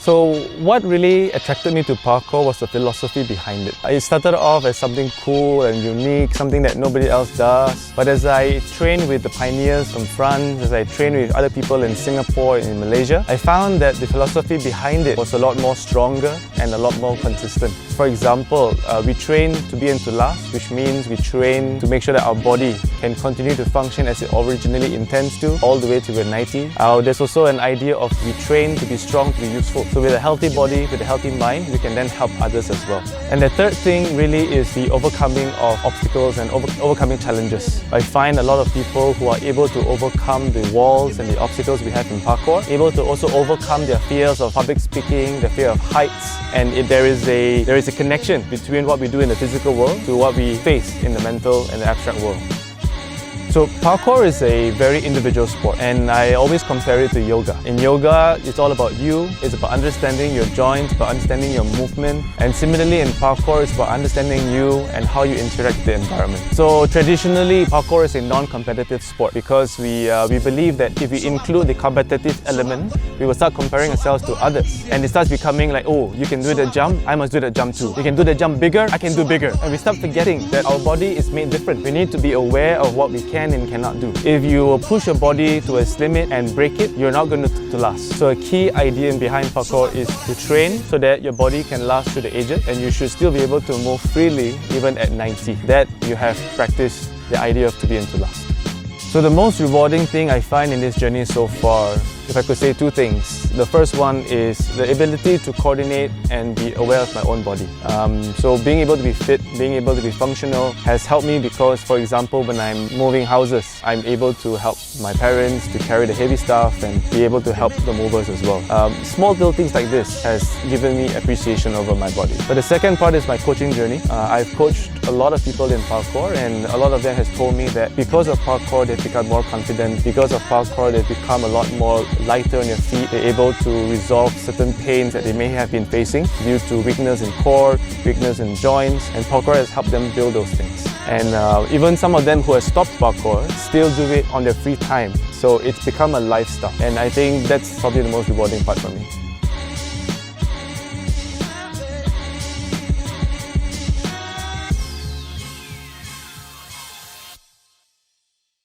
So what really attracted me to parkour was the philosophy behind it. It started off as something cool and unique, something that nobody else does. But as I trained with the pioneers from France, as I trained with other people in Singapore and in Malaysia, I found that the philosophy behind it was a lot more stronger and a lot more consistent. For example, we train to be and to last, which means we train to make sure that our body can continue to function as it originally intends to, all the way to we're 90. There's also an idea of we train to be strong, to be useful. So with a healthy body, with a healthy mind, we can then help others as well. And the third thing really is the overcoming of obstacles and overcoming challenges. I find a lot of people who are able to overcome the walls and the obstacles we have in parkour, able to also overcome their fears of public speaking, their fear of heights, and there is a connection between what we do in the physical world to what we face in the mental and the abstract world. So parkour is a very individual sport, and I always compare it to yoga. In yoga, it's all about you, it's about understanding your joints, about understanding your movement, and similarly in parkour, it's about understanding you and how you interact with the environment. So traditionally, parkour is a non-competitive sport because we believe that if we include the competitive element, we will start comparing ourselves to others. And it starts becoming like, oh, you can do the jump, I must do the jump too. You can do the jump bigger, I can do bigger. And we start forgetting that our body is made different. We need to be aware of what we can and cannot do. If you push your body to its limit and break it, you're not going to last. So a key idea behind parkour is to train so that your body can last through the ages, and you should still be able to move freely even at 90. That you have practiced the idea of to be and to last. So the most rewarding thing I find in this journey so far, if I could say two things. The first one is the ability to coordinate and be aware of my own body. So being able to be fit, being able to be functional has helped me because, for example, when I'm moving houses, I'm able to help my parents to carry the heavy stuff and be able to help the movers as well. Small little things like this has given me appreciation over my body. But the second part is my coaching journey. I've coached a lot of people in parkour, and a lot of them has told me that because of parkour, they've become more confident. Because of parkour, they've become a lot more lighter on your feet. They're able to resolve certain pains that they may have been facing due to weakness in core, weakness in joints, and parkour has helped them build those things. And even some of them who have stopped parkour still do it on their free time. So it's become a lifestyle, and I think that's probably the most rewarding part for me.